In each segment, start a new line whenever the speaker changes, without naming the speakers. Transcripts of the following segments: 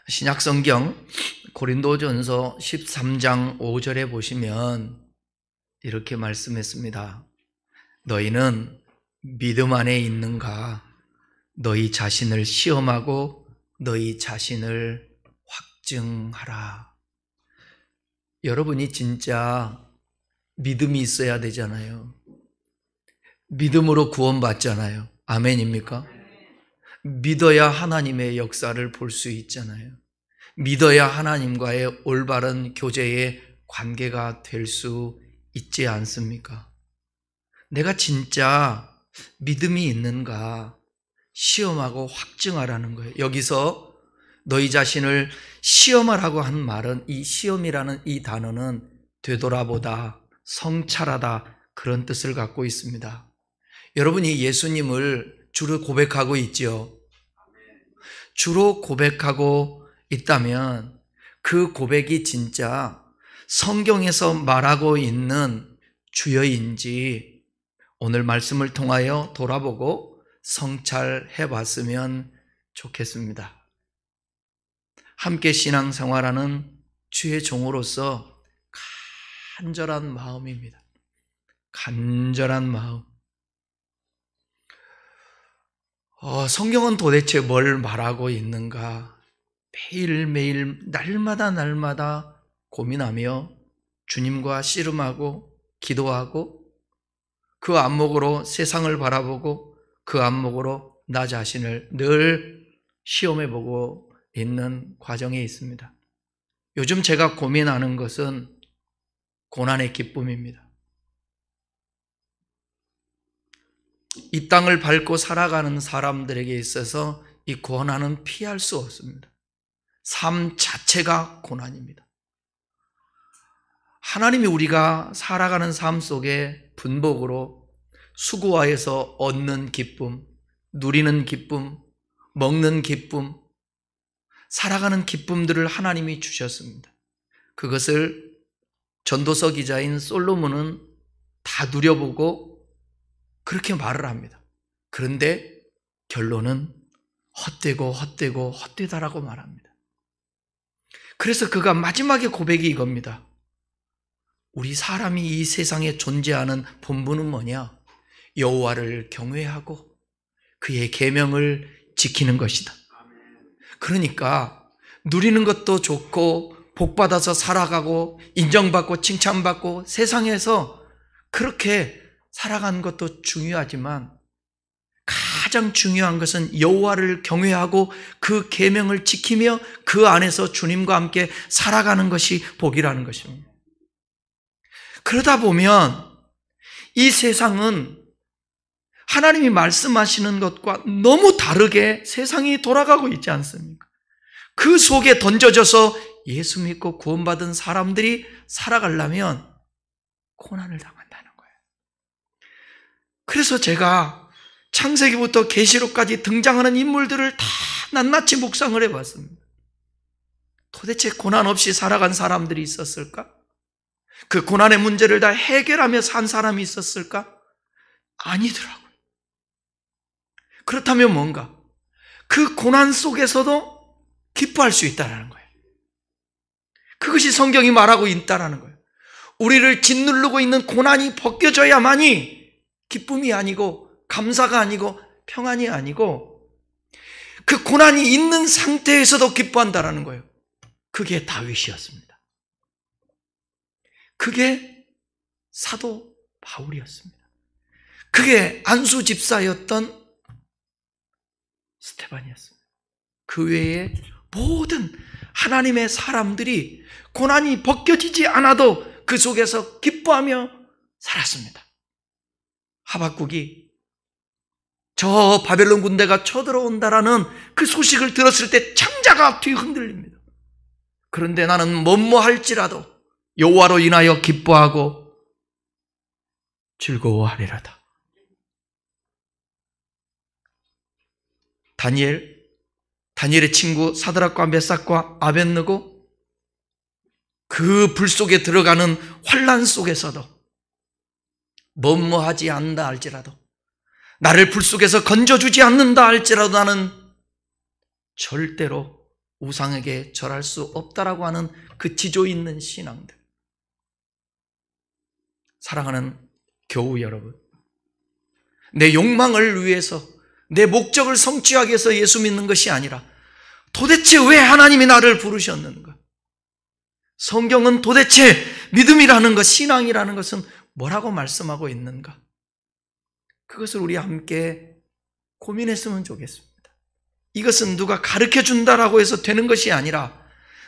신약성경 고린도전서 13장 5절에 보시면 이렇게 말씀했습니다. 너희는 믿음 안에 있는가? 너희 자신을 시험하고 너희 자신을 확증하라. 여러분이 진짜 믿음이 있어야 되잖아요. 믿음으로 구원받잖아요. 아멘입니까? 믿어야 하나님의 역사를 볼 수 있잖아요. 믿어야 하나님과의 올바른 교제의 관계가 될 수 있지 않습니까? 내가 진짜 믿음이 있는가 시험하고 확증하라는 거예요. 여기서 너희 자신을 시험하라고 한 말은, 이 시험이라는 이 단어는 되돌아보다, 성찰하다, 그런 뜻을 갖고 있습니다. 여러분이 예수님을 주로 고백하고 있죠. 주로 고백하고 있다면 그 고백이 진짜 성경에서 말하고 있는 주여인지 오늘 말씀을 통하여 돌아보고 성찰해 봤으면 좋겠습니다. 함께 신앙생활하는 주의 종으로서 간절한 마음입니다. 간절한 마음. 성경은 도대체 뭘 말하고 있는가? 매일매일 날마다 고민하며 주님과 씨름하고 기도하고 그 안목으로 세상을 바라보고 그 안목으로 나 자신을 늘 시험해보고 있는 과정에 있습니다. 요즘 제가 고민하는 것은 고난의 기쁨입니다. 이 땅을 밟고 살아가는 사람들에게 있어서 이 고난은 피할 수 없습니다. 삶 자체가 고난입니다. 하나님이 우리가 살아가는 삶 속에 분복으로 수고하여서 얻는 기쁨, 누리는 기쁨, 먹는 기쁨, 살아가는 기쁨들을 하나님이 주셨습니다. 그것을 전도서 기자인 솔로몬은 다 누려보고 그렇게 말을 합니다. 그런데 결론은 헛되다라고 말합니다. 그래서 그가 마지막에 고백이 이겁니다. 우리 사람이 이 세상에 존재하는 본분은 뭐냐? 여호와를 경외하고 그의 계명을 지키는 것이다. 그러니까 누리는 것도 좋고 복받아서 살아가고 인정받고 칭찬받고 세상에서 그렇게 살아가는 것도 중요하지만 가장 중요한 것은 여호와를 경외하고 그 계명을 지키며 그 안에서 주님과 함께 살아가는 것이 복이라는 것입니다. 그러다 보면 이 세상은 하나님이 말씀하시는 것과 너무 다르게 세상이 돌아가고 있지 않습니까? 그 속에 던져져서 예수 믿고 구원받은 사람들이 살아가려면 고난을 당한다는 거예요. 그래서 제가 창세기부터 계시록까지 등장하는 인물들을 다 낱낱이 묵상을 해봤습니다. 도대체 고난 없이 살아간 사람들이 있었을까? 그 고난의 문제를 다 해결하며 산 사람이 있었을까? 아니더라고요. 그렇다면 뭔가? 그 고난 속에서도 기뻐할 수 있다는 거예요. 그것이 성경이 말하고 있다는 거예요. 우리를 짓누르고 있는 고난이 벗겨져야만이 기쁨이 아니고 감사가 아니고 평안이 아니고 그 고난이 있는 상태에서도 기뻐한다는 거예요. 그게 다윗이었습니다. 그게 사도 바울이었습니다. 그게 안수 집사였던 스테반이었습니다. 그 외에 모든 하나님의 사람들이 고난이 벗겨지지 않아도 그 속에서 기뻐하며 살았습니다. 하박국이 저 바벨론 군대가 쳐들어온다라는 그 소식을 들었을 때 창자가 뒤 흔들립니다. 그런데 나는 뭐뭐할지라도 여호와로 인하여 기뻐하고 즐거워하리라다. 다니엘의 친구 사드락과 메삭과 아벳느고 그 불 속에 들어가는 환난 속에서도 뭐뭐하지 않는다 할지라도 나를 불 속에서 건져주지 않는다 할지라도 나는 절대로 우상에게 절할 수 없다라고 하는 그 지조 있는 신앙들. 사랑하는 교우 여러분, 내 욕망을 위해서, 내 목적을 성취하기 위해서 예수 믿는 것이 아니라 도대체 왜 하나님이 나를 부르셨는가? 성경은 도대체 믿음이라는 것, 신앙이라는 것은 뭐라고 말씀하고 있는가? 그것을 우리 함께 고민했으면 좋겠습니다. 이것은 누가 가르쳐준다라고 해서 되는 것이 아니라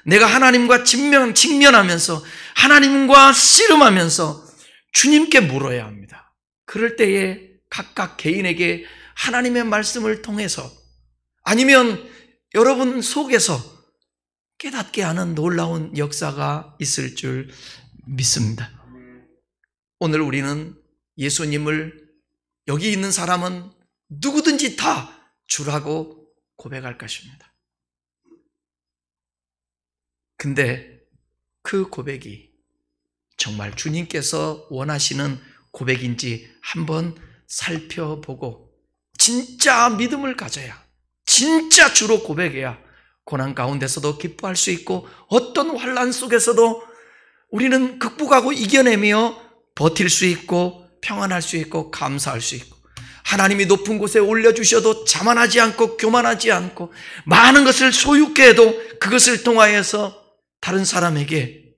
내가 하나님과 직면하면서 하나님과 씨름하면서 주님께 물어야 합니다. 그럴 때에 각각 개인에게 하나님의 말씀을 통해서 아니면 여러분 속에서 깨닫게 하는 놀라운 역사가 있을 줄 믿습니다. 오늘 우리는 예수님을, 여기 있는 사람은 누구든지 다 주라고 고백할 것입니다. 근데 그 고백이 정말 주님께서 원하시는 고백인지 한번 살펴보고 진짜 믿음을 가져야, 진짜 주로 고백해야 고난 가운데서도 기뻐할 수 있고 어떤 환난 속에서도 우리는 극복하고 이겨내며 버틸 수 있고 평안할 수 있고 감사할 수 있고, 하나님이 높은 곳에 올려주셔도 자만하지 않고 교만하지 않고 많은 것을 소유케 해도 그것을 통하여서 다른 사람에게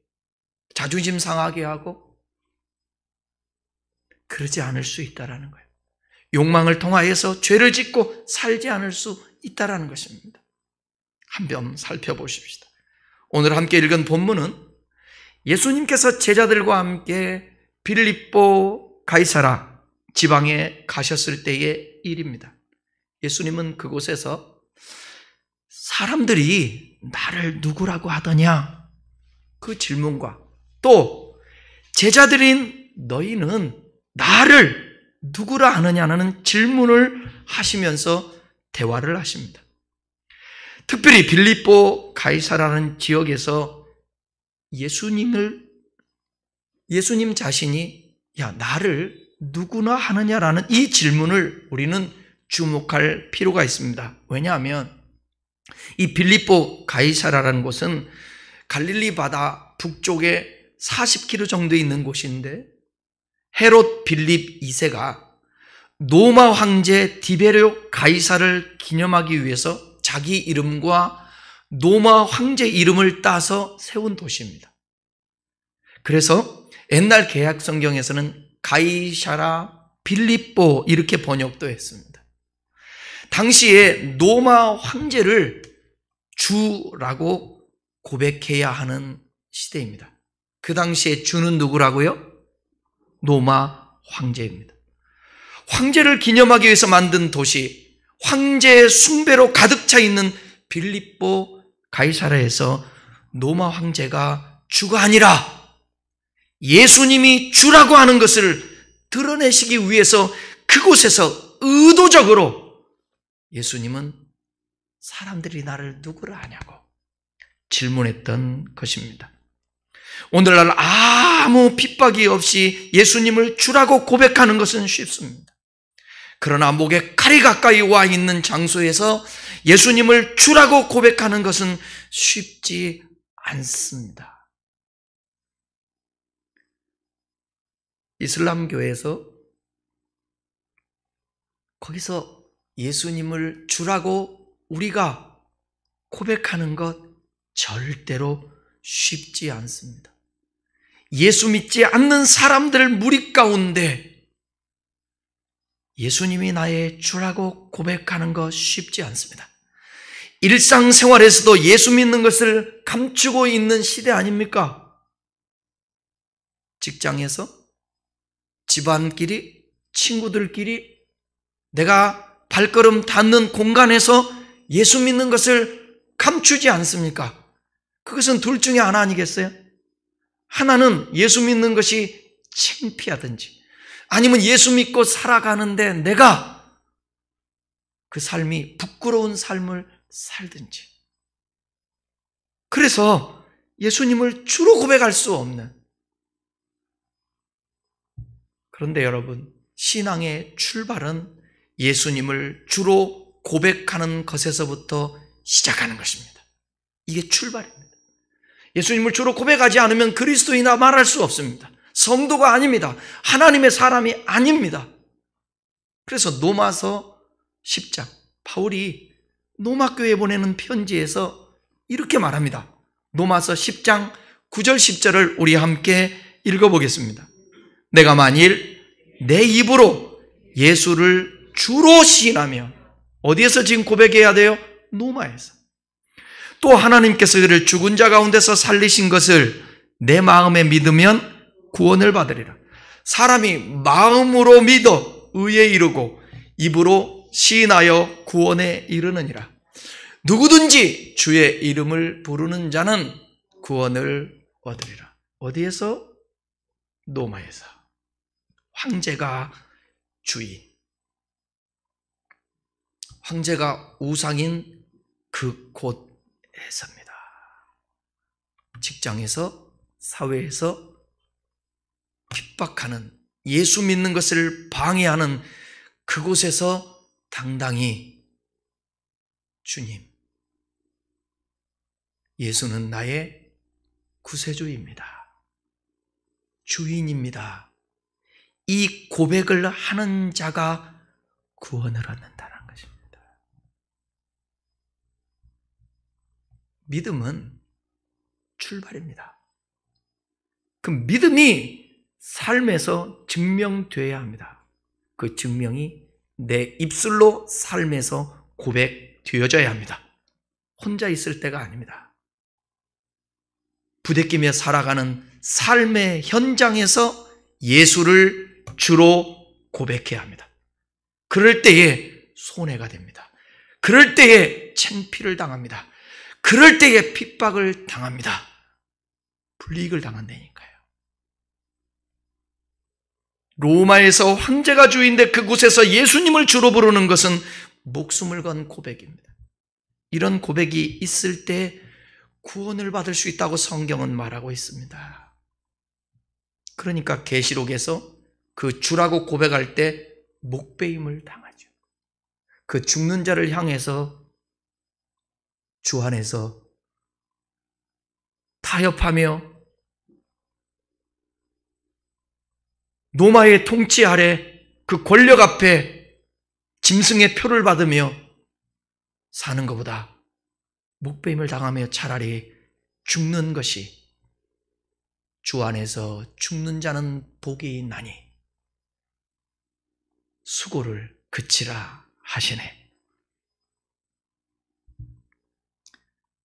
자존심 상하게 하고 그러지 않을 수 있다는 거예요. 욕망을 통하여서 죄를 짓고 살지 않을 수 있다는 것입니다. 한번 살펴보십시다. 오늘 함께 읽은 본문은 예수님께서 제자들과 함께 빌립보 가이사라 지방에 가셨을 때의 일입니다. 예수님은 그곳에서 사람들이 나를 누구라고 하더냐? 그 질문과 또 제자들인 너희는 나를 누구라 하느냐는 질문을 하시면서 대화를 하십니다. 특별히 빌립보 가이사라는 지역에서 예수님 자신이 야, 나를 누구나 하느냐라는 이 질문을 우리는 주목할 필요가 있습니다. 왜냐하면 이 빌립보 가이사라라는 곳은 갈릴리 바다 북쪽에 40km 정도 있는 곳인데 헤롯 빌립 2세가 로마 황제 디베르 가이사를 기념하기 위해서 자기 이름과 로마 황제 이름을 따서 세운 도시입니다. 그래서 옛날 개약 성경에서는 가이사라 빌립보 이렇게 번역도 했습니다. 당시에 로마 황제를 주라고 고백해야 하는 시대입니다. 그 당시에 주는 누구라고요? 로마 황제입니다. 황제를 기념하기 위해서 만든 도시, 황제의 숭배로 가득 차 있는 빌립보 가이사라에서 로마 황제가 주가 아니라 예수님이 주라고 하는 것을 드러내시기 위해서 그곳에서 의도적으로 예수님은 사람들이 나를 누구라 하냐고 질문했던 것입니다. 오늘날 아무 핍박이 없이 예수님을 주라고 고백하는 것은 쉽습니다. 그러나 목에 칼이 가까이 와 있는 장소에서 예수님을 주라고 고백하는 것은 쉽지 않습니다. 이슬람교에서 거기서 예수님을 주라고 우리가 고백하는 것 절대로 쉽지 않습니다. 예수 믿지 않는 사람들 무리 가운데 예수님이 나의 주라고 고백하는 것 쉽지 않습니다. 일상생활에서도 예수 믿는 것을 감추고 있는 시대 아닙니까? 직장에서, 집안끼리, 친구들끼리, 내가 발걸음 닿는 공간에서 예수 믿는 것을 감추지 않습니까? 그것은 둘 중에 하나 아니겠어요? 하나는 예수 믿는 것이 창피하든지 아니면 예수 믿고 살아가는데 내가 그 삶이 부끄러운 삶을 살든지. 그래서 예수님을 주로 고백할 수 없는. 그런데 여러분, 신앙의 출발은 예수님을 주로 고백하는 것에서부터 시작하는 것입니다. 이게 출발입니다. 예수님을 주로 고백하지 않으면 그리스도이나 말할 수 없습니다. 성도가 아닙니다. 하나님의 사람이 아닙니다. 그래서 로마서 10장, 바울이 로마교회에 보내는 편지에서 이렇게 말합니다. 로마서 10장 9절 10절을 우리 함께 읽어보겠습니다. 내가 만일 내 입으로 예수를 주로 시인하며, 어디에서 지금 고백해야 돼요? 로마에서. 또 하나님께서 그를 죽은 자 가운데서 살리신 것을 내 마음에 믿으면 구원을 받으리라. 사람이 마음으로 믿어 의에 이르고 입으로 시인하여 구원에 이르느니라. 누구든지 주의 이름을 부르는 자는 구원을 얻으리라. 어디에서? 로마에서. 황제가 주인, 황제가 우상인 그 곳에서입니다. 직장에서, 사회에서 핍박하는, 예수 믿는 것을 방해하는 그곳에서 당당히 주님, 예수는 나의 구세주입니다. 주인입니다. 이 고백을 하는 자가 구원을 얻는다는 것입니다. 믿음은 출발입니다. 그 믿음이 삶에서 증명되어야 합니다. 그 증명이 내 입술로 삶에서 고백되어져야 합니다. 혼자 있을 때가 아닙니다. 부대끼며 살아가는 삶의 현장에서 예수를 주로 고백해야 합니다. 그럴 때에 손해가 됩니다. 그럴 때에 창피를 당합니다. 그럴 때에 핍박을 당합니다. 불이익을 당한다니까요. 로마에서 황제가 주인데 그곳에서 예수님을 주로 부르는 것은 목숨을 건 고백입니다. 이런 고백이 있을 때 구원을 받을 수 있다고 성경은 말하고 있습니다. 그러니까 계시록에서 그 주라고 고백할 때 목베임을 당하죠. 그 죽는 자를 향해서 주 안에서 타협하며 로마의 통치 아래 그 권력 앞에 짐승의 표를 받으며 사는 것보다 목베임을 당하며 차라리 죽는 것이, 주 안에서 죽는 자는 복이 있나니 수고를 그치라 하시네.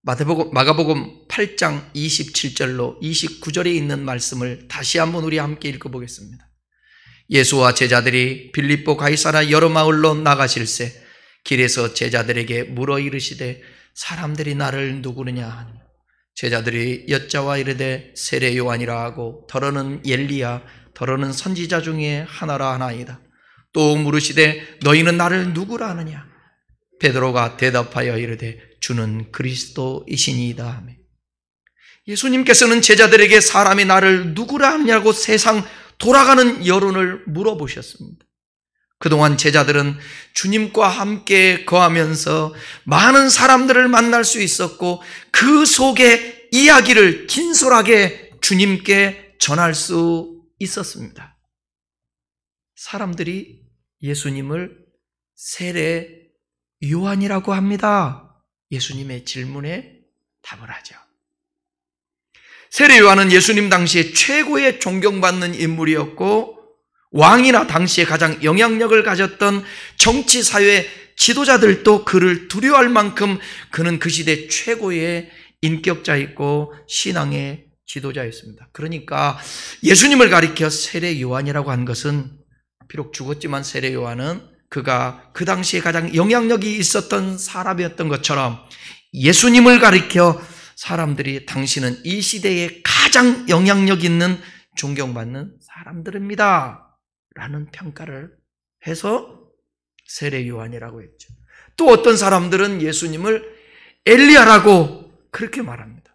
마가복음 8장 27절로 29절에 있는 말씀을 다시 한번 우리 함께 읽어보겠습니다. 예수와 제자들이 빌립보 가이사라 여러 마을로 나가실새 길에서 제자들에게 물어 이르시되 사람들이 나를 누구느냐 하니, 제자들이 여짜와 이르되 세례 요한이라 하고 더러는 엘리야 더러는 선지자 중에 하나라 하나이다. 또 물으시되 너희는 나를 누구라 하느냐? 베드로가 대답하여 이르되 주는 그리스도이시니이다 하며, 예수님께서는 제자들에게 사람이 나를 누구라 하냐고 세상 돌아가는 여론을 물어보셨습니다. 그동안 제자들은 주님과 함께 거하면서 많은 사람들을 만날 수 있었고 그 속에 이야기를 진솔하게 주님께 전할 수 있었습니다. 사람들이 예수님을 세례 요한이라고 합니다. 예수님의 질문에 답을 하죠. 세례 요한은 예수님 당시에 최고의 존경받는 인물이었고 왕이나 당시에 가장 영향력을 가졌던 정치, 사회 지도자들도 그를 두려워할 만큼 그는 그 시대 최고의 인격자였고 신앙의 지도자였습니다. 그러니까 예수님을 가리켜 세례 요한이라고 한 것은, 비록 죽었지만 세례 요한은 그가 그 당시에 가장 영향력이 있었던 사람이었던 것처럼 예수님을 가리켜 사람들이 당신은 이 시대에 가장 영향력 있는 존경받는 사람들입니다 라는 평가를 해서 세례 요한이라고 했죠. 또 어떤 사람들은 예수님을 엘리야라고 그렇게 말합니다.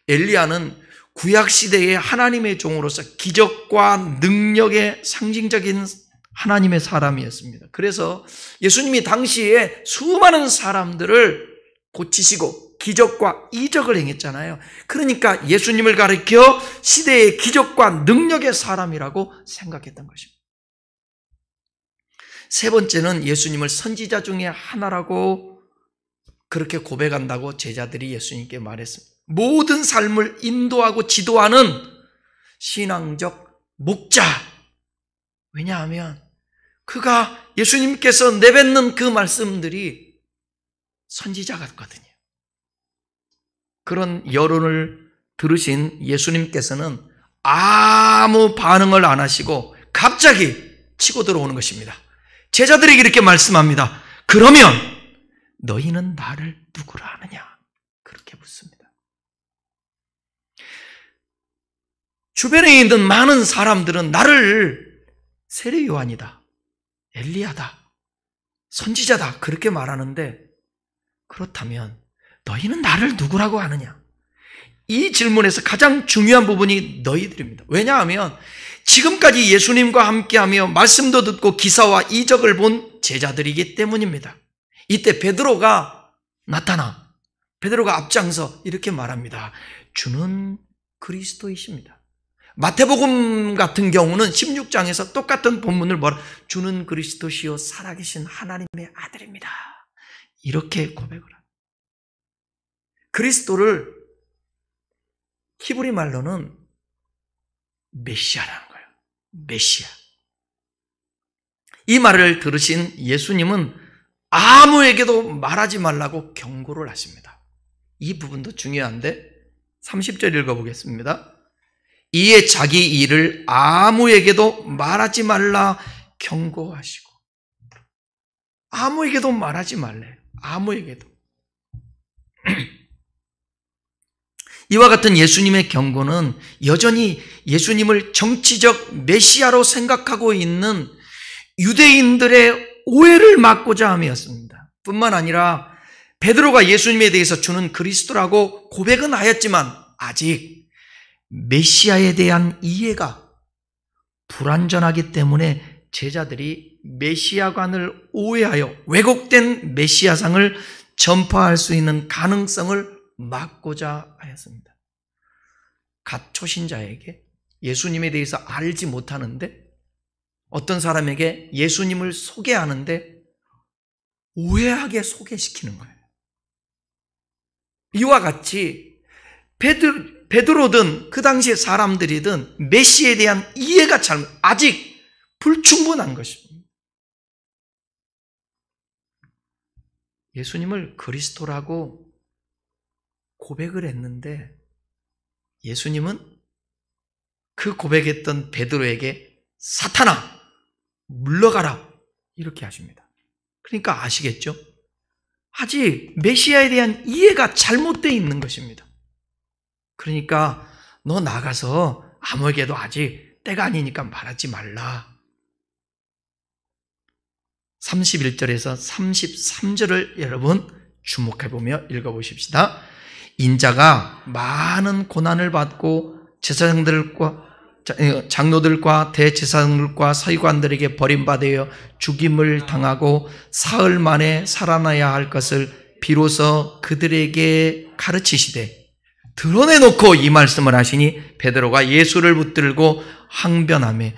엘리야는 구약시대의 하나님의 종으로서 기적과 능력의 상징적인 하나님의 사람이었습니다. 그래서 예수님이 당시에 수많은 사람들을 고치시고 기적과 이적을 행했잖아요. 그러니까 예수님을 가리켜 시대의 기적과 능력의 사람이라고 생각했던 것입니다. 세 번째는 예수님을 선지자 중에 하나라고 그렇게 고백한다고 제자들이 예수님께 말했습니다. 모든 삶을 인도하고 지도하는 신앙적 목자. 왜냐하면 그가 예수님께서 내뱉는 그 말씀들이 선지자 같거든요. 그런 여론을 들으신 예수님께서는 아무 반응을 안 하시고 갑자기 치고 들어오는 것입니다. 제자들에게 이렇게 말씀합니다. 그러면 너희는 나를 누구라 하느냐? 그렇게 묻습니다. 주변에 있는 많은 사람들은 나를 세례 요한이다, 엘리야다, 선지자다 그렇게 말하는데, 그렇다면 너희는 나를 누구라고 하느냐? 이 질문에서 가장 중요한 부분이 너희들입니다. 왜냐하면 지금까지 예수님과 함께하며 말씀도 듣고 기사와 이적을 본 제자들이기 때문입니다. 이때 베드로가 나타나, 베드로가 앞장서 이렇게 말합니다. 주는 그리스도이십니다. 마태복음 같은 경우는 16장에서 똑같은 본문을 주는 그리스도시요 살아계신 하나님의 아들입니다. 이렇게 고백을 합니다. 그리스도를 히브리 말로는 메시아라는 거예요. 메시아. 이 말을 들으신 예수님은 아무에게도 말하지 말라고 경고를 하십니다. 이 부분도 중요한데 30절 읽어보겠습니다. 이에 자기 일을 아무에게도 말하지 말라 경고하시고, 아무에게도 말하지 말래요. 아무에게도. 이와 같은 예수님의 경고는 여전히 예수님을 정치적 메시아로 생각하고 있는 유대인들의 오해를 막고자 함이었습니다. 뿐만 아니라 베드로가 예수님에 대해서 주는 그리스도라고 고백은 하였지만 아직 메시아에 대한 이해가 불완전하기 때문에 제자들이 메시아관을 오해하여 왜곡된 메시아상을 전파할 수 있는 가능성을 막고자 하였습니다. 갓 초신자에게 예수님에 대해서 알지 못하는데 어떤 사람에게 예수님을 소개하는데 오해하게 소개시키는 거예요. 이와 같이 베드로든 그 당시의 사람들이든 메시아에 대한 이해가 아직 불충분한 것입니다. 예수님을 그리스도라고 고백을 했는데 예수님은 그 고백했던 베드로에게 사탄아 물러가라 이렇게 하십니다. 그러니까 아시겠죠? 아직 메시아에 대한 이해가 잘못되어 있는 것입니다. 그러니까 너 나가서 아무에게도 아직 때가 아니니까 말하지 말라. 31절에서 33절을 여러분 주목해보며 읽어보십시다. 인자가 많은 고난을 받고 제사장들과 장로들과 대제사장들과 서기관들에게 버림받아 죽임을 당하고 사흘 만에 살아나야 할 것을 비로소 그들에게 가르치시되 드러내놓고 이 말씀을 하시니 베드로가 예수를 붙들고 항변하며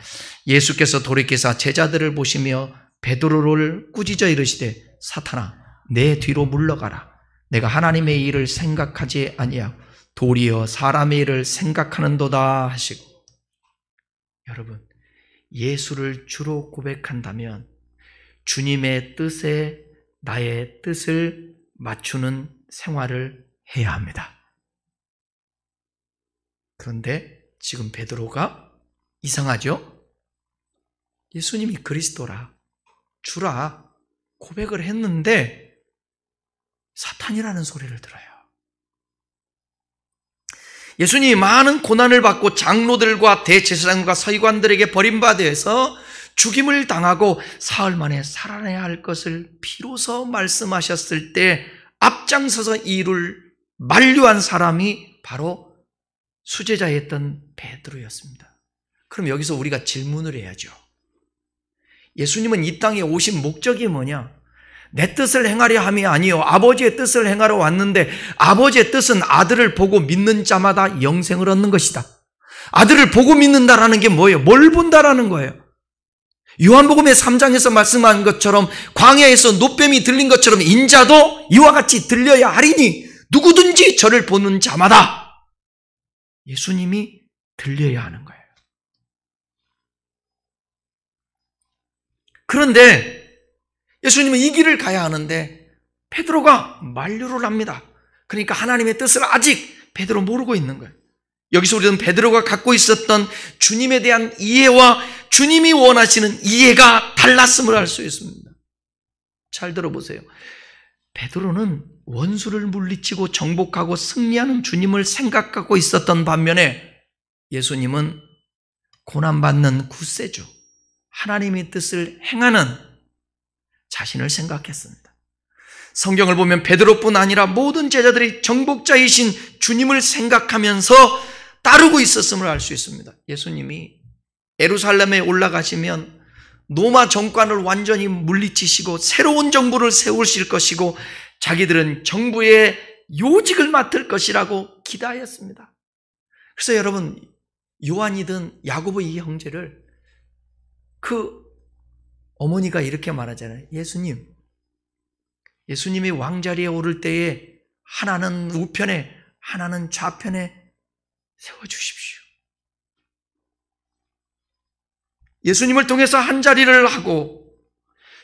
예수께서 돌이키사 제자들을 보시며 베드로를 꾸짖어 이르시되 사탄아 내 뒤로 물러가라. 내가 하나님의 일을 생각하지 아니하고 도리어 사람의 일을 생각하는도다 하시고. 여러분, 예수를 주로 고백한다면 주님의 뜻에 나의 뜻을 맞추는 생활을 해야 합니다. 그런데 지금 베드로가 이상하죠? 예수님이 그리스도라, 주라 고백을 했는데 사탄이라는 소리를 들어요. 예수님이 많은 고난을 받고 장로들과 대제사장과 서기관들에게 버림받아서 죽임을 당하고 사흘 만에 살아나야 할 것을 비로소 말씀하셨을 때 앞장서서 이 일을 만류한 사람이 바로 수제자였던 베드로였습니다. 그럼 여기서 우리가 질문을 해야죠. 예수님은 이 땅에 오신 목적이 뭐냐? 내 뜻을 행하려 함이 아니요 아버지의 뜻을 행하러 왔는데 아버지의 뜻은 아들을 보고 믿는 자마다 영생을 얻는 것이다. 아들을 보고 믿는다라는 게 뭐예요? 뭘 본다라는 거예요? 요한복음의 3장에서 말씀한 것처럼 광야에서 노뱀이 들린 것처럼 인자도 이와 같이 들려야 하리니 누구든지 저를 보는 자마다 예수님이 들려야 하는 거예요. 그런데 예수님은 이 길을 가야 하는데 베드로가 만류를 합니다. 그러니까 하나님의 뜻을 아직 베드로 모르고 있는 거예요. 여기서 우리는 베드로가 갖고 있었던 주님에 대한 이해와 주님이 원하시는 이해가 달랐음을 알 수 있습니다. 잘 들어보세요. 베드로는 원수를 물리치고 정복하고 승리하는 주님을 생각하고 있었던 반면에 예수님은 고난받는 구세주, 하나님의 뜻을 행하는 자신을 생각했습니다. 성경을 보면 베드로뿐 아니라 모든 제자들이 정복자이신 주님을 생각하면서 따르고 있었음을 알 수 있습니다. 예수님이 예루살렘에 올라가시면 로마 정권을 완전히 물리치시고 새로운 정부를 세우실 것이고 자기들은 정부의 요직을 맡을 것이라고 기대하였습니다. 그래서 여러분, 요한이든 야고보 이 형제를 그 어머니가 이렇게 말하잖아요. 예수님이 왕자리에 오를 때에 하나는 우편에 하나는 좌편에 세워주십시오. 예수님을 통해서 한 자리를 하고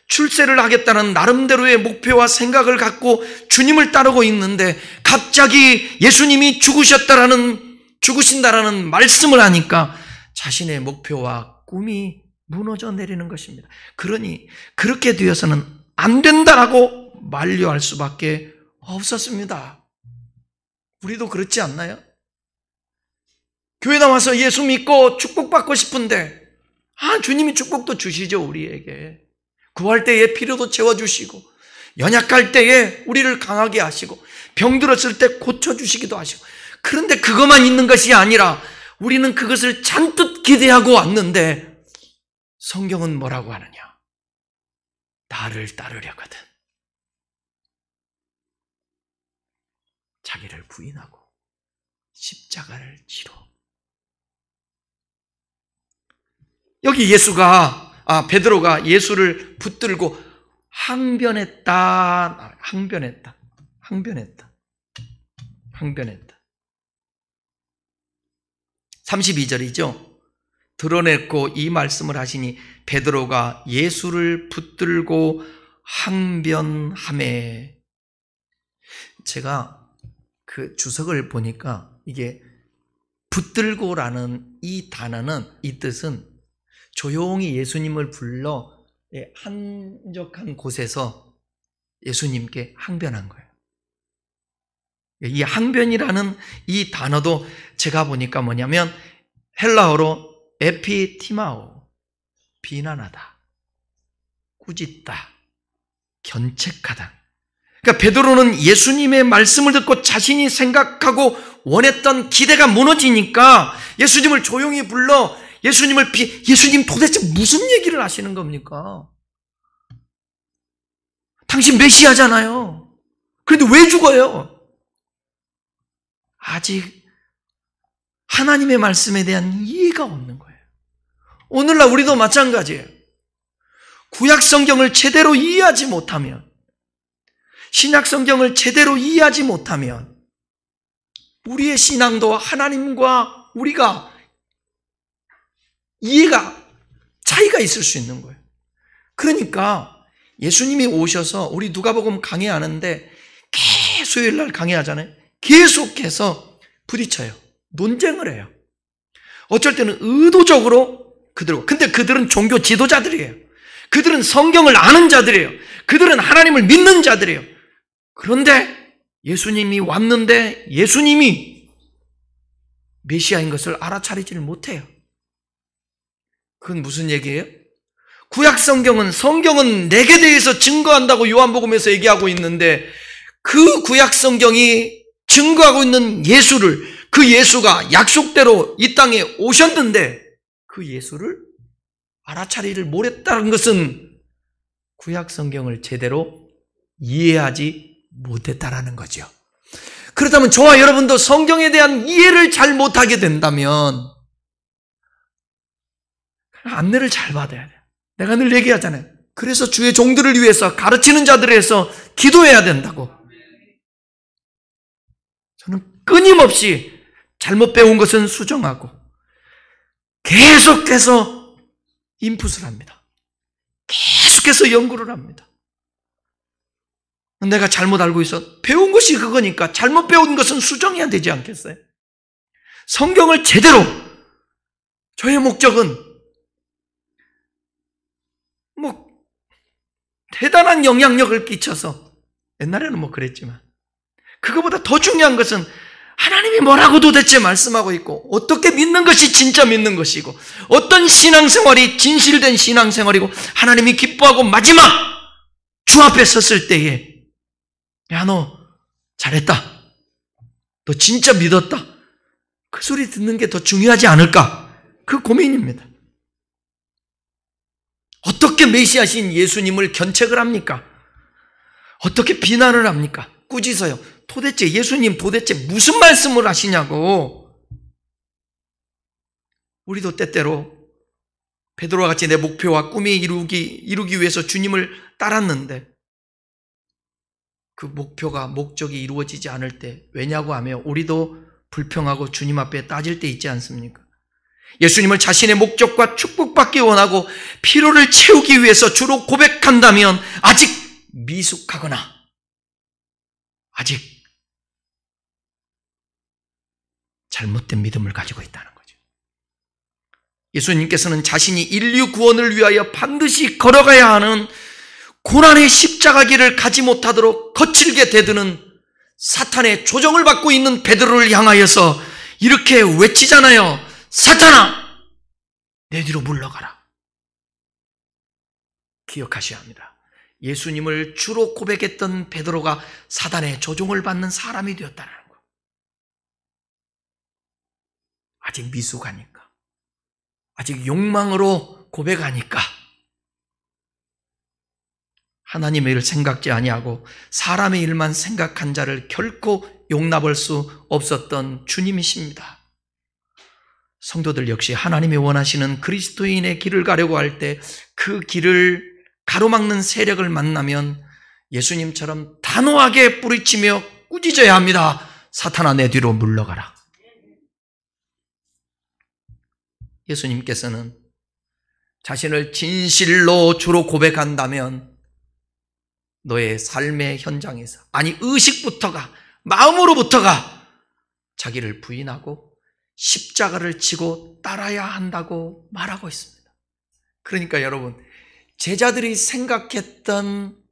출세를 하겠다는 나름대로의 목표와 생각을 갖고 주님을 따르고 있는데 갑자기 예수님이 죽으신다라는 말씀을 하니까 자신의 목표와 꿈이 무너져 내리는 것입니다. 그러니 그렇게 되어서는 안 된다라고 만류할 수밖에 없었습니다. 우리도 그렇지 않나요? 교회 나와서 예수 믿고 축복받고 싶은데 주님이 축복도 주시죠. 우리에게 구할 때에 필요도 채워주시고 연약할 때에 우리를 강하게 하시고 병들었을 때 고쳐주시기도 하시고 그런데 그것만 있는 것이 아니라 우리는 그것을 잔뜩 기대하고 왔는데 성경은 뭐라고 하느냐? 나를 따르려거든 자기를 부인하고 십자가를 지러. 여기 베드로가 예수를 붙들고 항변했다. 32절이죠. 드러냈고 이 말씀을 하시니 베드로가 예수를 붙들고 항변하매. 제가 그 주석을 보니까 이게 붙들고라는 이 단어는, 이 뜻은 조용히 예수님을 불러 한적한 곳에서 예수님께 항변한 거예요. 이 항변이라는 이 단어도 제가 보니까 뭐냐면 헬라어로 에피티마오, 비난하다, 꾸짖다, 견책하다. 그러니까 베드로는 예수님의 말씀을 듣고 자신이 생각하고 원했던 기대가 무너지니까 예수님을 조용히 불러 예수님 도대체 무슨 얘기를 하시는 겁니까? 당신 메시아잖아요. 그런데 왜 죽어요? 아직 하나님의 말씀에 대한 이해가 없는 거예요. 오늘날 우리도 마찬가지예요. 구약 성경을 제대로 이해하지 못하면, 신약 성경을 제대로 이해하지 못하면 우리의 신앙도 하나님과 우리가 이해가 차이가 있을 수 있는 거예요. 그러니까 예수님이 오셔서 우리 누가복음 강해하는데 수요일 날 강해하잖아요. 계속해서 부딪혀요. 논쟁을 해요. 어쩔 때는 의도적으로 근데 그들은 종교 지도자들이에요. 그들은 성경을 아는 자들이에요. 그들은 하나님을 믿는 자들이에요. 그런데 예수님이 왔는데 예수님이 메시아인 것을 알아차리지를 못해요. 그건 무슨 얘기예요? 구약 성경은 내게 대해서 증거한다고 요한복음에서 얘기하고 있는데 그 구약 성경이 증거하고 있는 그 예수가 약속대로 이 땅에 오셨는데 그 예수를 알아차리를 못했다는 것은 구약 성경을 제대로 이해하지 못했다라는 거죠. 그렇다면 저와 여러분도 성경에 대한 이해를 잘 못하게 된다면 안내를 잘 받아야 돼요. 내가 늘 얘기하잖아요. 그래서 주의 종들을 위해서, 가르치는 자들을 위해서 기도해야 된다고. 저는 끊임없이 잘못 배운 것은 수정하고 계속해서 인풋을 합니다. 계속해서 연구를 합니다. 내가 잘못 알고 있어. 배운 것이 그거니까 잘못 배운 것은 수정해야 되지 않겠어요? 성경을 제대로, 저의 목적은 대단한 영향력을 끼쳐서, 옛날에는 그랬지만, 그거보다 더 중요한 것은 하나님이 뭐라고 도대체 말씀하고 있고, 어떻게 믿는 것이 진짜 믿는 것이고, 어떤 신앙생활이 진실된 신앙생활이고, 하나님이 기뻐하고 마지막 주 앞에 섰을 때에, 야, 너 잘했다. 너 진짜 믿었다. 그 소리 듣는 게 더 중요하지 않을까? 그 고민입니다. 어떻게 메시아신 예수님을 견책을 합니까? 어떻게 비난을 합니까? 꾸짖어요. 도대체 예수님 도대체 무슨 말씀을 하시냐고. 우리도 때때로 베드로와 같이 내 목표와 꿈이 이루기 위해서 주님을 따랐는데 그 목적이 이루어지지 않을 때, 왜냐고 하며 우리도 불평하고 주님 앞에 따질 때 있지 않습니까? 예수님을 자신의 목적과 축복받기 원하고 피로를 채우기 위해서 주로 고백한다면 아직 미숙하거나 아직 잘못된 믿음을 가지고 있다는 거죠. 예수님께서는 자신이 인류 구원을 위하여 반드시 걸어가야 하는 고난의 십자가 길을 가지 못하도록 거칠게 대드는 사탄의 조정을 받고 있는 베드로를 향하여서 이렇게 외치잖아요. 사탄아, 내 뒤로 물러가라. 기억하셔야 합니다. 예수님을 주로 고백했던 베드로가 사단의 조종을 받는 사람이 되었다는 거. 아직 미숙하니까, 아직 욕망으로 고백하니까, 하나님의 일을 생각지 아니하고 사람의 일만 생각한 자를 결코 용납할 수 없었던 주님이십니다. 성도들 역시 하나님이 원하시는 그리스도인의 길을 가려고 할 때 그 길을 가로막는 세력을 만나면 예수님처럼 단호하게 뿌리치며 꾸짖어야 합니다. 사탄아, 내 뒤로 물러가라. 예수님께서는 자신을 진실로 주로 고백한다면 너의 삶의 현장에서, 아니 의식부터가, 마음으로부터가 자기를 부인하고 십자가를 지고 따라야 한다고 말하고 있습니다. 그러니까 여러분, 제자들이 생각했던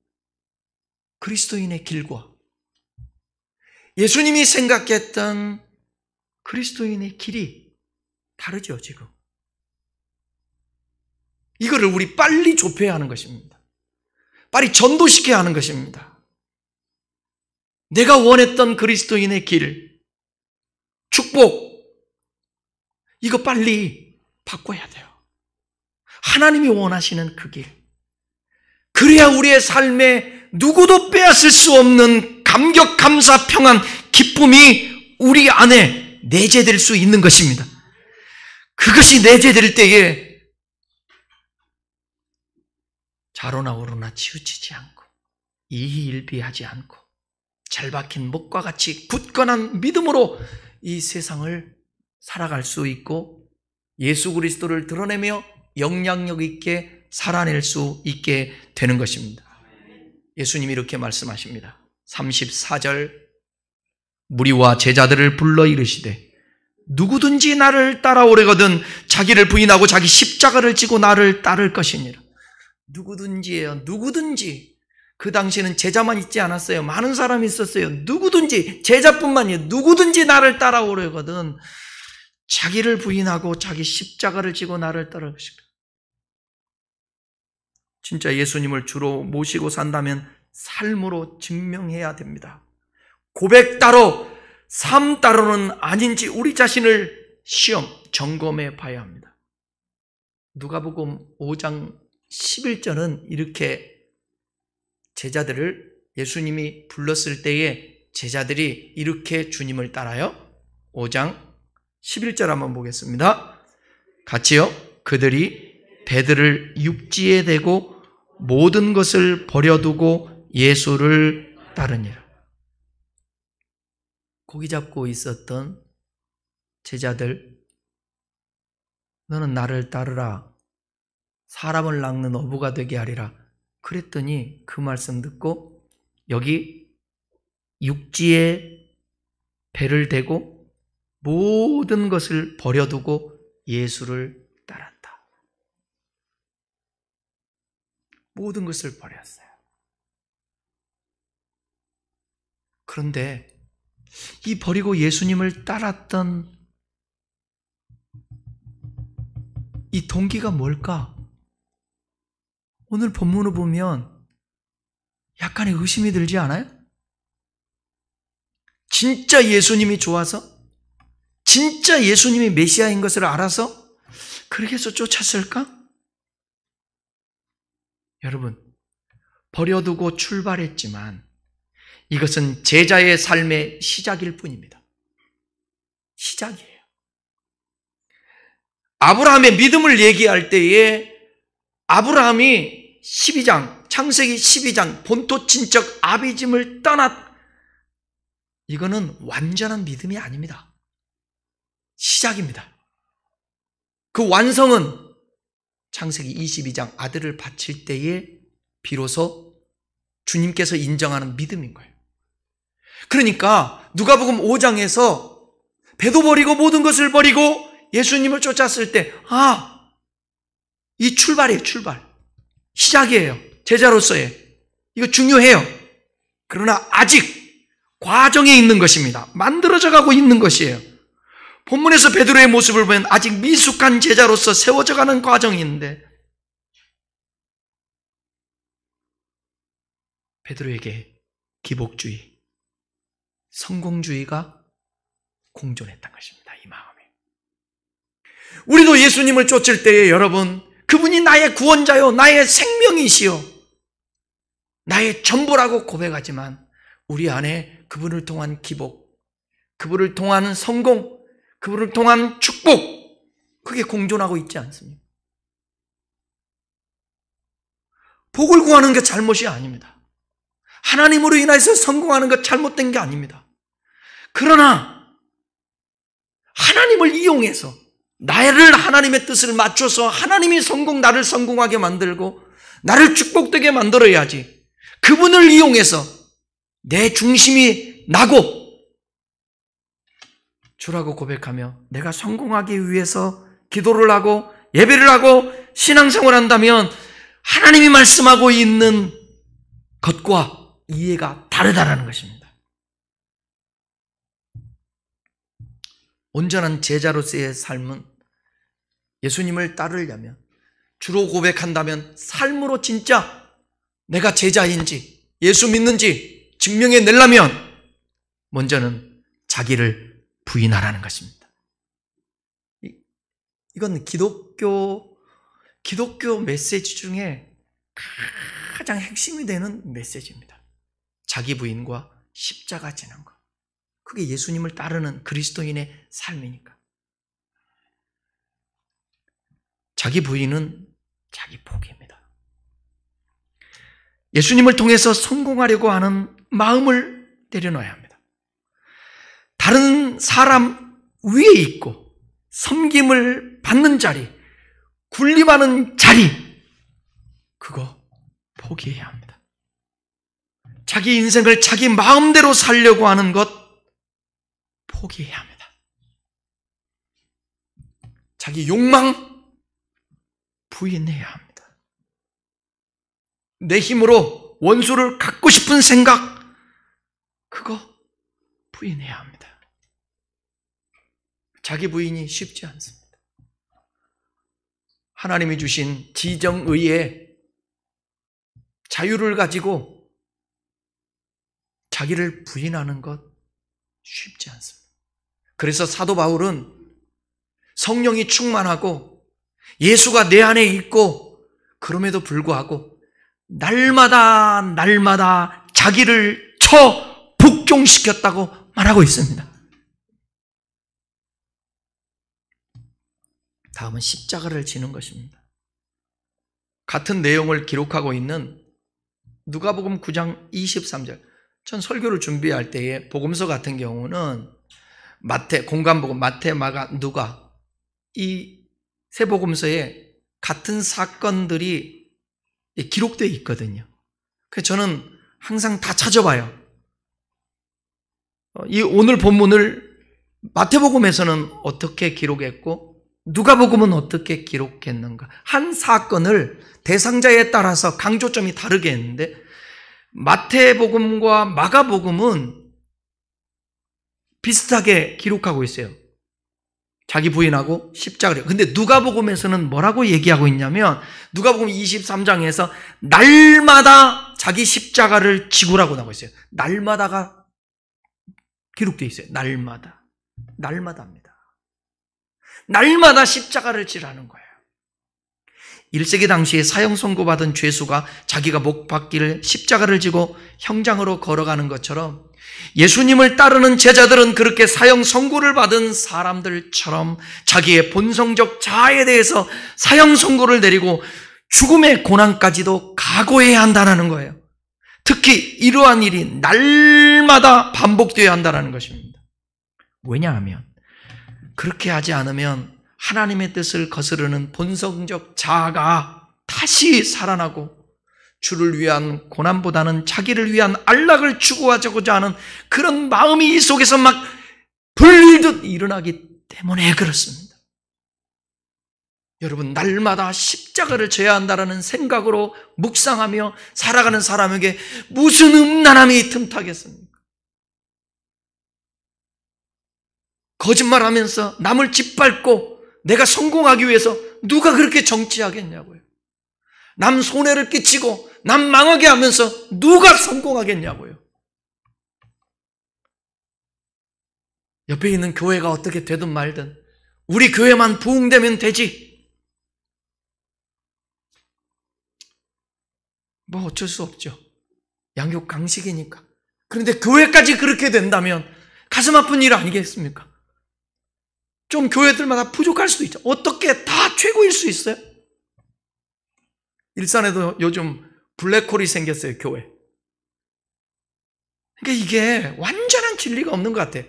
그리스도인의 길과 예수님이 생각했던 그리스도인의 길이 다르죠, 지금. 이거를 우리 빨리 좁혀야 하는 것입니다. 빨리 전도시켜야 하는 것입니다. 내가 원했던 그리스도인의 길, 축복, 이거 빨리 바꿔야 돼요. 하나님이 원하시는 그 길. 그래야 우리의 삶에 누구도 빼앗을 수 없는 감격, 감사, 평안, 기쁨이 우리 안에 내재될 수 있는 것입니다. 그것이 내재될 때에 좌로나 우로나 치우치지 않고 이희일비하지 않고 잘 박힌 목과 같이 굳건한 믿음으로 이 세상을 살아갈 수 있고 예수 그리스도를 드러내며 영향력 있게 살아낼 수 있게 되는 것입니다. 예수님이 이렇게 말씀하십니다. 34절, 무리와 제자들을 불러 이르시되 누구든지 나를 따라오려거든 자기를 부인하고 자기 십자가를 지고 나를 따를 것이니라. 누구든지예요. 누구든지. 그 당시에는 제자만 있지 않았어요. 많은 사람이 있었어요. 누구든지, 제자뿐만이 누구든지 나를 따라오려거든 자기를 부인하고 자기 십자가를 지고 나를 따를 것이다. 진짜 예수님을 주로 모시고 산다면 삶으로 증명해야 됩니다. 고백 따로, 삶 따로는 아닌지 우리 자신을 점검해 봐야 합니다. 누가복음 5장 11절은 이렇게 제자들을 예수님이 불렀을 때에 제자들이 이렇게 주님을 따라요. 5장 11절 한번 보겠습니다. 같이요. 그들이 배들을 육지에 대고 모든 것을 버려두고 예수를 따르니라. 고기 잡고 있었던 제자들, 너는 나를 따르라. 사람을 낚는 어부가 되게 하리라. 그랬더니 그 말씀 듣고 여기 육지에 배를 대고 모든 것을 버려두고 예수를 따랐다. 모든 것을 버렸어요. 그런데 이 버리고 예수님을 따랐던 이 동기가 뭘까? 오늘 본문을 보면 약간의 의심이 들지 않아요? 진짜 예수님이 좋아서? 진짜 예수님이 메시아인 것을 알아서 그렇게 해서 쫓았을까? 여러분, 버려두고 출발했지만 이것은 제자의 삶의 시작일 뿐입니다. 시작이에요. 아브라함의 믿음을 얘기할 때에 아브라함이 12장, 창세기 12장 본토 친척 아비짐을 이거는 완전한 믿음이 아닙니다. 시작입니다. 그 완성은 창세기 22장 아들을 바칠 때에 비로소 주님께서 인정하는 믿음인 거예요. 그러니까 누가복음 5장에서 배도 버리고 모든 것을 버리고 예수님을 쫓았을 때 이 출발이에요. 출발. 시작이에요. 제자로서의. 이거 중요해요. 그러나 아직 과정에 있는 것입니다. 만들어져 가고 있는 것이에요. 본문에서 베드로의 모습을 보면 아직 미숙한 제자로서 세워져 가는 과정이 있는데 베드로에게 기복주의, 성공주의가 공존했던 것입니다. 이 마음에. 우리도 예수님을 쫓을 때에 여러분, 그분이 나의 구원자요, 나의 생명이시요, 나의 전부라고 고백하지만 우리 안에 그분을 통한 기복, 그분을 통한 성공, 그분을 통한 축복, 그게 공존하고 있지 않습니까? 복을 구하는 게 잘못이 아닙니다. 하나님으로 인해서 성공하는 것 잘못된 게 아닙니다. 그러나 하나님을 이용해서 나를 하나님의 뜻을 맞춰서 하나님이 나를 성공하게 만들고 나를 축복되게 만들어야지. 그분을 이용해서 내 중심이 나고 주라고 고백하며 내가 성공하기 위해서 기도를 하고 예배를 하고 신앙생활을 한다면 하나님이 말씀하고 있는 것과 이해가 다르다는 것입니다. 온전한 제자로서의 삶은 예수님을 따르려면, 주로 고백한다면 삶으로 진짜 내가 제자인지 예수 믿는지 증명해내려면 먼저는 자기를 부인하라는 것입니다. 이건 기독교 메시지 중에 가장 핵심이 되는 메시지입니다. 자기 부인과 십자가 지는 것. 그게 예수님을 따르는 그리스도인의 삶이니까. 자기 부인은 자기 포기입니다. 예수님을 통해서 성공하려고 하는 마음을 내려놓아야 합니다. 다른 사람 위에 있고 섬김을 받는 자리, 군림하는 자리, 그거 포기해야 합니다. 자기 인생을 자기 마음대로 살려고 하는 것 포기해야 합니다. 자기 욕망 부인해야 합니다. 내 힘으로 원수를 갖고 싶은 생각, 그거 부인해야 합니다. 자기 부인이 쉽지 않습니다. 하나님이 주신 지정의의 자유를 가지고 자기를 부인하는 것 쉽지 않습니다. 그래서 사도 바울은 성령이 충만하고 예수가 내 안에 있고 그럼에도 불구하고 날마다 자기를 쳐 복종시켰다고 말하고 있습니다. 다음은 십자가를 지는 것입니다. 같은 내용을 기록하고 있는 누가복음 9장 23절. 전 설교를 준비할 때에 복음서 같은 경우는 마태, 공관복음, 마태, 마가, 누가 이 세 복음서에 같은 사건들이 기록되어 있거든요. 그래서 저는 항상 다 찾아봐요. 이 오늘 본문을 마태복음에서는 어떻게 기록했고 누가복음은 어떻게 기록했는가. 한 사건을 대상자에 따라서 강조점이 다르게 했는데 마태복음과 마가복음은 비슷하게 기록하고 있어요. 자기 부인하고 십자가를. 근데 누가복음에서는 뭐라고 얘기하고 있냐면 누가복음 23장에서 날마다 자기 십자가를 지고라고 나오고 있어요. 날마다가 기록되어 있어요. 날마다입니다. 날마다 십자가를 지라는 거예요. 1세기 당시에 사형 선고받은 죄수가 자기가 못 박기를 십자가를 지고 형장으로 걸어가는 것처럼 예수님을 따르는 제자들은 그렇게 사형 선고를 받은 사람들처럼 자기의 본성적 자아에 대해서 사형 선고를 내리고 죽음의 고난까지도 각오해야 한다는 거예요. 특히 이러한 일이 날마다 반복되어야 한다는 것입니다. 왜냐하면 그렇게 하지 않으면 하나님의 뜻을 거스르는 본성적 자아가 다시 살아나고 주를 위한 고난보다는 자기를 위한 안락을 추구하고자 하는 그런 마음이 이 속에서 막 불듯 일어나기 때문에 그렇습니다. 여러분, 날마다 십자가를 져야 한다는 생각으로 묵상하며 살아가는 사람에게 무슨 음란함이 틈타겠습니까? 거짓말하면서 남을 짓밟고 내가 성공하기 위해서 누가 그렇게 정치하겠냐고요. 남 손해를 끼치고 남 망하게 하면서 누가 성공하겠냐고요. 옆에 있는 교회가 어떻게 되든 말든 우리 교회만 부흥되면 되지. 뭐 어쩔 수 없죠. 양육 강식이니까. 그런데 교회까지 그렇게 된다면 가슴 아픈 일 아니겠습니까? 좀 교회들마다 부족할 수도 있죠. 어떻게 다 최고일 수 있어요? 일산에도 요즘 블랙홀이 생겼어요, 교회. 그러니까 이게 완전한 진리가 없는 것 같아요.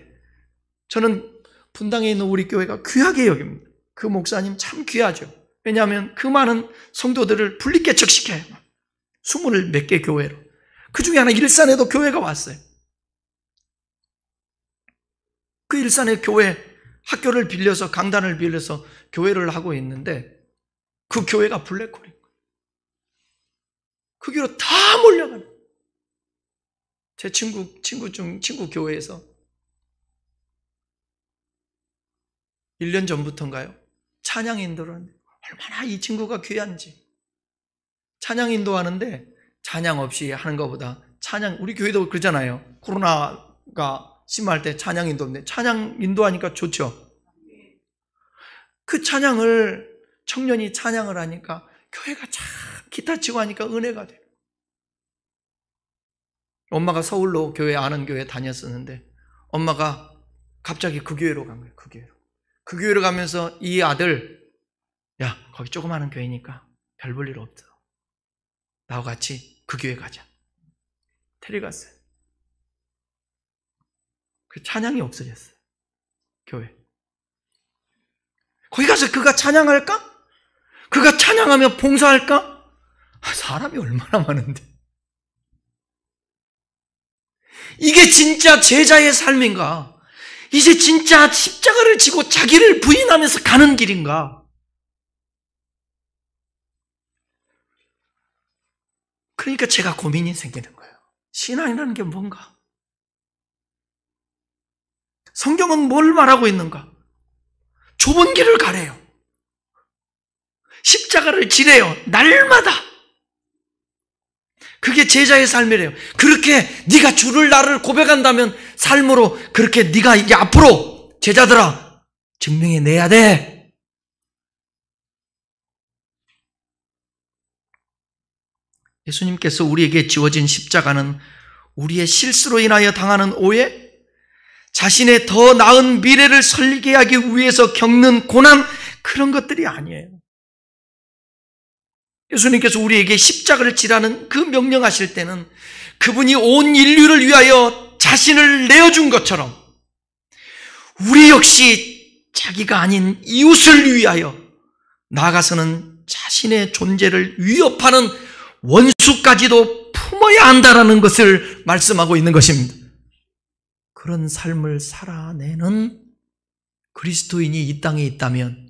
저는 분당에 있는 우리 교회가 귀하게 여깁니다. 그 목사님 참 귀하죠. 왜냐하면 그 많은 성도들을 분리개척시켜요. 20몇 개 교회로. 그 중에 하나 일산에도 교회가 왔어요. 그 일산의 교회 학교를 빌려서 강단을 빌려서 교회를 하고 있는데 그 교회가 블랙홀인 거예요. 그 교회로 다 몰려가는 거예요. 제 친구 교회에서 1년 전부터인가요? 찬양 인도를 하는데 얼마나 이 친구가 귀한지. 찬양 인도하는데 찬양 없이 하는 것보다 찬양, 우리 교회도 그러잖아요. 코로나가 심할 때 찬양 인도인데 찬양 인도하니까 좋죠. 그 찬양을 청년이 찬양을 하니까 교회가 참 기타 치고 하니까 은혜가 돼요. 엄마가 서울로 교회 아는 교회 다녔었는데 엄마가 갑자기 그 교회로 간 거예요. 그 교회로 가면서 이 아들, 야 거기 조그마한 교회니까 별 볼 일 없어. 나와 같이 그 교회 가자. 데려갔어요. 그 찬양이 없어졌어요. 교회. 거기 가서 그가 찬양할까? 그가 찬양하며 봉사할까? 사람이 얼마나 많은데. 이게 진짜 제자의 삶인가? 이제 진짜 십자가를 지고 자기를 부인하면서 가는 길인가? 그러니까 제가 고민이 생기는 거예요. 신앙이라는 게 뭔가? 성경은 뭘 말하고 있는가? 좁은 길을 가래요. 십자가를 지래요. 날마다. 그게 제자의 삶이래요. 그렇게 네가 주를 나를 고백한다면 삶으로 그렇게 네가 이제 앞으로 제자들아 증명해내야 돼. 예수님께서 우리에게 지워진 십자가는 우리의 실수로 인하여 당하는 오해, 자신의 더 나은 미래를 설계하기 위해서 겪는 고난, 그런 것들이 아니에요. 예수님께서 우리에게 십자가를 지라는 그 명령하실 때는 그분이 온 인류를 위하여 자신을 내어준 것처럼 우리 역시 자기가 아닌 이웃을 위하여 나아가서는 자신의 존재를 위협하는 원수까지도 품어야 한다는 것을 말씀하고 있는 것입니다. 그런 삶을 살아내는 그리스도인이 이 땅에 있다면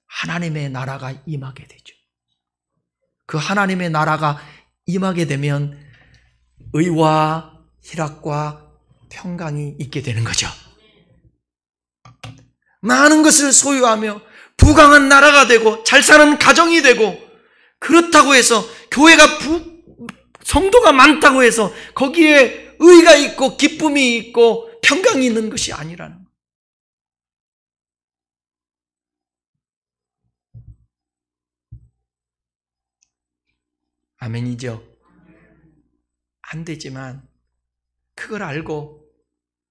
하나님의 나라가 임하게 되죠. 그 하나님의 나라가 임하게 되면 의와 희락과 평강이 있게 되는 거죠. 많은 것을 소유하며 부강한 나라가 되고 잘 사는 가정이 되고, 그렇다고 해서 교회가 성도가 많다고 해서 거기에 의가 있고 기쁨이 있고 평강이 있는 것이 아니라는 거예요. 아멘이죠. 안 되지만 그걸 알고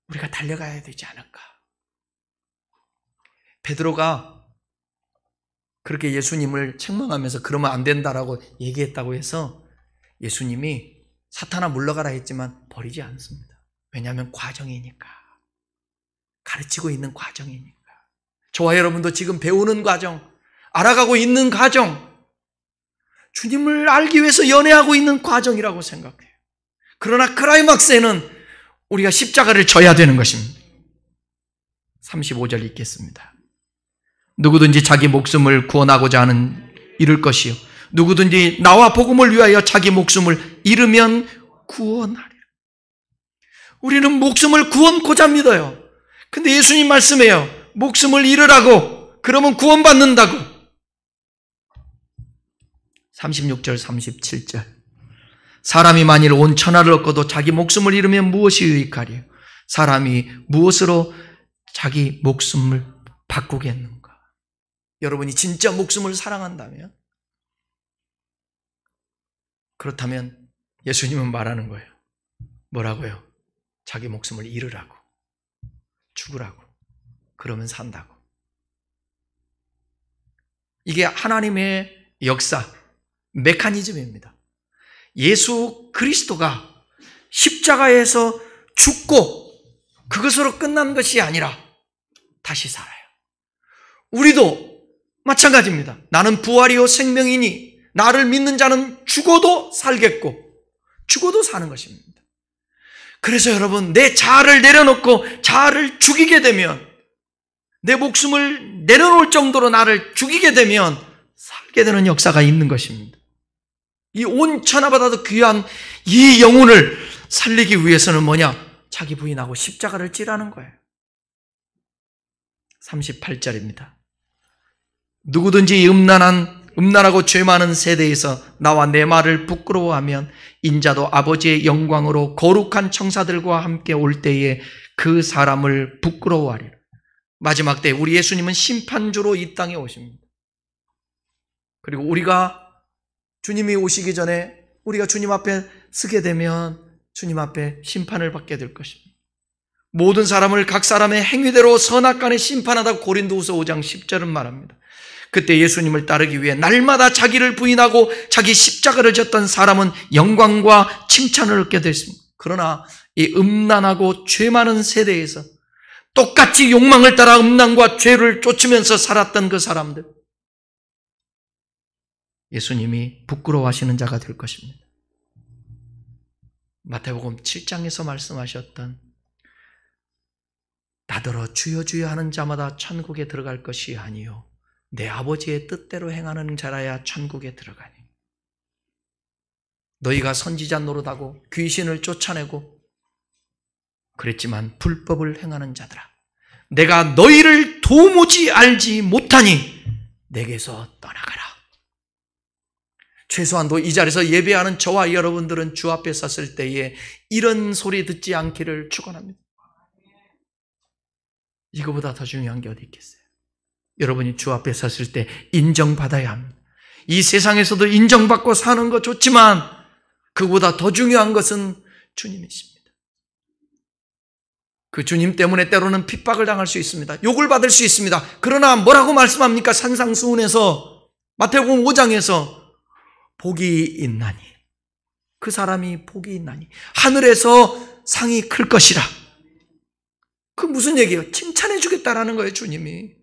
우리가 달려가야 되지 않을까. 베드로가 그렇게 예수님을 책망하면서 그러면 안 된다라고 얘기했다고 해서 예수님이 사탄아 물러가라 했지만 버리지 않습니다. 왜냐하면 과정이니까. 가르치고 있는 과정이니까. 저와 여러분도 지금 배우는 과정, 알아가고 있는 과정, 주님을 알기 위해서 연애하고 있는 과정이라고 생각해요. 그러나 클라이막스에는 우리가 십자가를 져야 되는 것입니다. 35절 읽겠습니다. 누구든지 자기 목숨을 구원하고자 하는 잃을 것이요, 누구든지 나와 복음을 위하여 자기 목숨을 잃으면 구원하리라. 우리는 목숨을 구원코자 믿어요. 근데 예수님 말씀해요. 목숨을 잃으라고, 그러면 구원받는다고. 36절 37절 사람이 만일 온 천하를 얻고도 자기 목숨을 잃으면 무엇이 유익하리요? 사람이 무엇으로 자기 목숨을 바꾸겠는가? 여러분이 진짜 목숨을 사랑한다면, 그렇다면 예수님은 말하는 거예요. 뭐라고요? 자기 목숨을 잃으라고, 죽으라고, 그러면 산다고. 이게 하나님의 역사, 메커니즘입니다. 예수 그리스도가 십자가에서 죽고 그것으로 끝난 것이 아니라 다시 살아요. 우리도 마찬가지입니다. 나는 부활이요 생명이니 나를 믿는 자는 죽어도 살겠고, 죽어도 사는 것입니다. 그래서 여러분, 내 자아를 내려놓고 자아를 죽이게 되면, 내 목숨을 내려놓을 정도로 나를 죽이게 되면 살게 되는 역사가 있는 것입니다. 이 온 천하보다도 귀한 이 영혼을 살리기 위해서는 뭐냐? 자기 부인하고 십자가를 지라는 거예요. 38절입니다. 누구든지 음란하고 죄 많은 세대에서 나와 내 말을 부끄러워하면 인자도 아버지의 영광으로 거룩한 청사들과 함께 올 때에 그 사람을 부끄러워하리라. 마지막 때 우리 예수님은 심판주로 이 땅에 오십니다. 그리고 우리가 주님이 오시기 전에 우리가 주님 앞에 서게 되면 주님 앞에 심판을 받게 될 것입니다. 모든 사람을 각 사람의 행위대로 선악간에 심판하다고 고린도후서 5장 10절은 말합니다. 그때 예수님을 따르기 위해 날마다 자기를 부인하고 자기 십자가를 졌던 사람은 영광과 칭찬을 얻게 됐습니다. 그러나 이 음란하고 죄 많은 세대에서 똑같이 욕망을 따라 음란과 죄를 쫓으면서 살았던 그 사람들, 예수님이 부끄러워하시는 자가 될 것입니다. 마태복음 7장에서 말씀하셨던 나더러 주여 주여 하는 자마다 천국에 들어갈 것이 아니요 내 아버지의 뜻대로 행하는 자라야 천국에 들어가니. 너희가 선지자 노릇하고 귀신을 쫓아내고 그랬지만 불법을 행하는 자들아, 내가 너희를 도무지 알지 못하니 내게서 떠나가라. 최소한도 이 자리에서 예배하는 저와 여러분들은 주 앞에 섰을 때에 이런 소리 듣지 않기를 축원합니다. 이거보다 더 중요한 게 어디 있겠어요? 여러분이 주 앞에 섰을 때 인정받아야 합니다. 이 세상에서도 인정받고 사는 거 좋지만 그보다 더 중요한 것은 주님이십니다. 그 주님 때문에 때로는 핍박을 당할 수 있습니다. 욕을 받을 수 있습니다. 그러나 뭐라고 말씀합니까? 산상수훈에서, 마태복음 5장에서 복이 있나니, 그 사람이 복이 있나니 하늘에서 상이 클 것이라. 그 무슨 얘기예요? 칭찬해 주겠다라는 거예요, 주님이.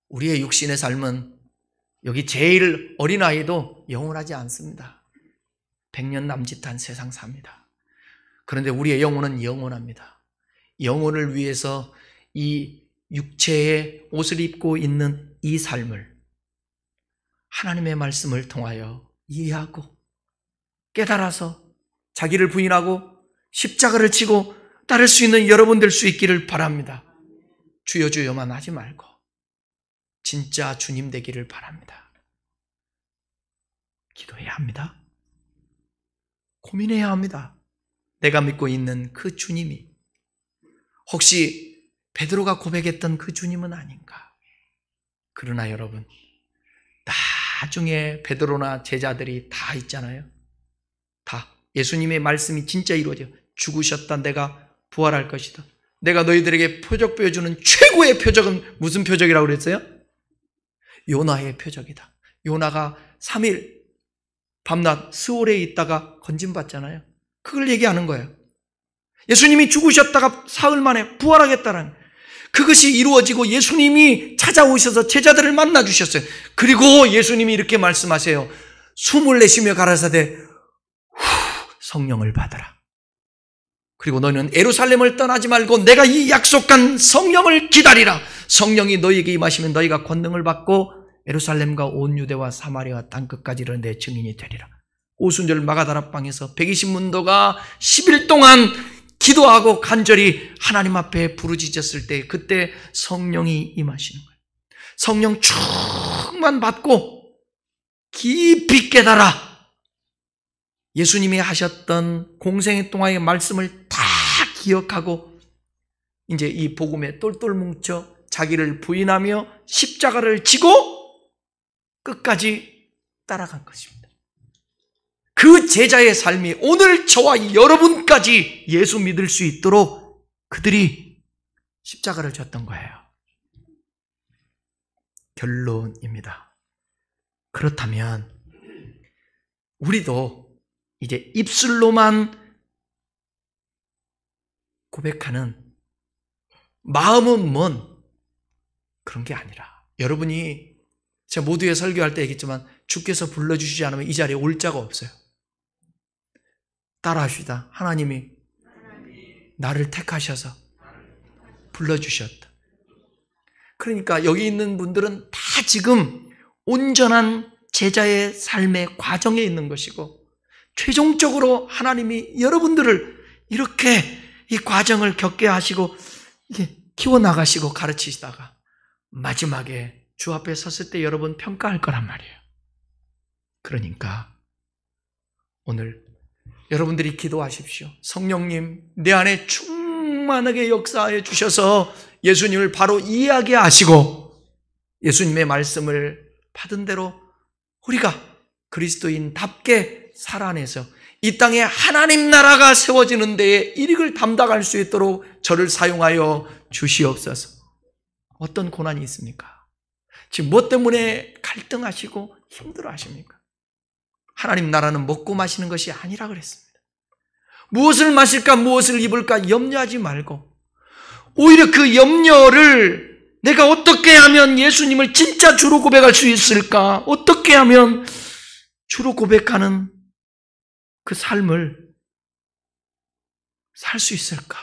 우리의 육신의 삶은 여기 제일 어린아이도 영원하지 않습니다. 100년 남짓한 세상 삽니다. 그런데 우리의 영혼은 영원합니다. 영혼을 위해서 이 육체의 옷을 입고 있는 이 삶을 하나님의 말씀을 통하여 이해하고 깨달아서 자기를 부인하고 십자가를 지고 따를 수 있는 여러분 될 수 있기를 바랍니다. 주여 주여만 하지 말고 진짜 주님 되기를 바랍니다. 기도해야 합니다. 고민해야 합니다. 내가 믿고 있는 그 주님이 혹시 베드로가 고백했던 그 주님은 아닌가? 그러나 여러분, 나중에 베드로나 제자들이 다 있잖아요. 다 예수님의 말씀이 진짜 이루어져. 죽으셨다, 내가 부활할 것이다. 내가 너희들에게 표적 보여주는 최고의 표적은 무슨 표적이라고 그랬어요? 요나의 표적이다. 요나가 3일 밤낮 스올에 있다가 건짐받잖아요. 그걸 얘기하는 거예요. 예수님이 죽으셨다가 사흘 만에 부활하겠다는, 그것이 이루어지고 예수님이 찾아오셔서 제자들을 만나 주셨어요. 그리고 예수님이 이렇게 말씀하세요. 숨을 내쉬며 가라사대 성령을 받아라. 그리고 너는 예루살렘을 떠나지 말고 내가 이 약속한 성령을 기다리라. 성령이 너희에게 임하시면 너희가 권능을 받고 예루살렘과 온 유대와 사마리아 땅끝까지 이르는 내 증인이 되리라. 오순절 마가다락방에서 120문도가 10일 동안 기도하고 간절히 하나님 앞에 부르짖었을 때 그때 성령이 임하시는 거예요. 성령 충만 받고 깊이 깨달아 예수님이 하셨던 공생 동안의 말씀을 다 기억하고 이제 이 복음에 똘똘 뭉쳐 자기를 부인하며 십자가를 지고 끝까지 따라간 것입니다. 그 제자의 삶이 오늘 저와 여러분까지 예수 믿을 수 있도록 그들이 십자가를 졌던 거예요. 결론입니다. 그렇다면 우리도 이제 입술로만 고백하는 마음은 먼 그런 게 아니라, 여러분이 제가 모두의 설교할 때 얘기했지만 주께서 불러주시지 않으면 이 자리에 올 자가 없어요. 따라합시다. 하나님이 나를 택하셔서 불러주셨다. 그러니까 여기 있는 분들은 다 지금 온전한 제자의 삶의 과정에 있는 것이고, 최종적으로 하나님이 여러분들을 이렇게 이 과정을 겪게 하시고 이게 키워나가시고 가르치시다가 마지막에 주 앞에 섰을 때 여러분 평가할 거란 말이에요. 그러니까 오늘 여러분들이 기도하십시오. 성령님, 내 안에 충만하게 역사해 주셔서 예수님을 바로 이해하게 하시고 예수님의 말씀을 받은 대로 우리가 그리스도인답게 살아내서 이 땅에 하나님 나라가 세워지는 데에 일익을 담당할 수 있도록 저를 사용하여 주시옵소서. 어떤 고난이 있습니까? 지금 뭐 때문에 갈등하시고 힘들어하십니까? 하나님 나라는 먹고 마시는 것이 아니라 그랬습니다. 무엇을 마실까 무엇을 입을까 염려하지 말고 오히려 그 염려를 내가 어떻게 하면 예수님을 진짜 주로 고백할 수 있을까? 어떻게 하면 주로 고백하는 그 삶을 살 수 있을까?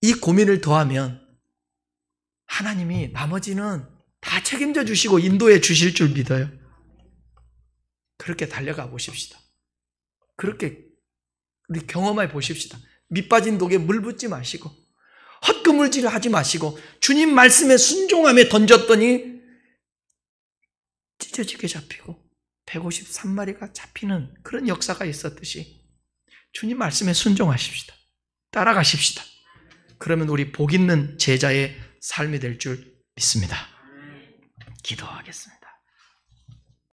이 고민을 더하면 하나님이 나머지는 다 책임져 주시고 인도해 주실 줄 믿어요. 그렇게 달려가 보십시다. 그렇게 우리 경험해 보십시다. 밑빠진 독에 물 붓지 마시고 헛그물질 하지 마시고 주님 말씀에 순종함에 던졌더니 찢어지게 잡히고 153마리가 잡히는 그런 역사가 있었듯이 주님 말씀에 순종하십시다. 따라가십시다. 그러면 우리 복 있는 제자의 삶이 될 줄 믿습니다. 기도하겠습니다.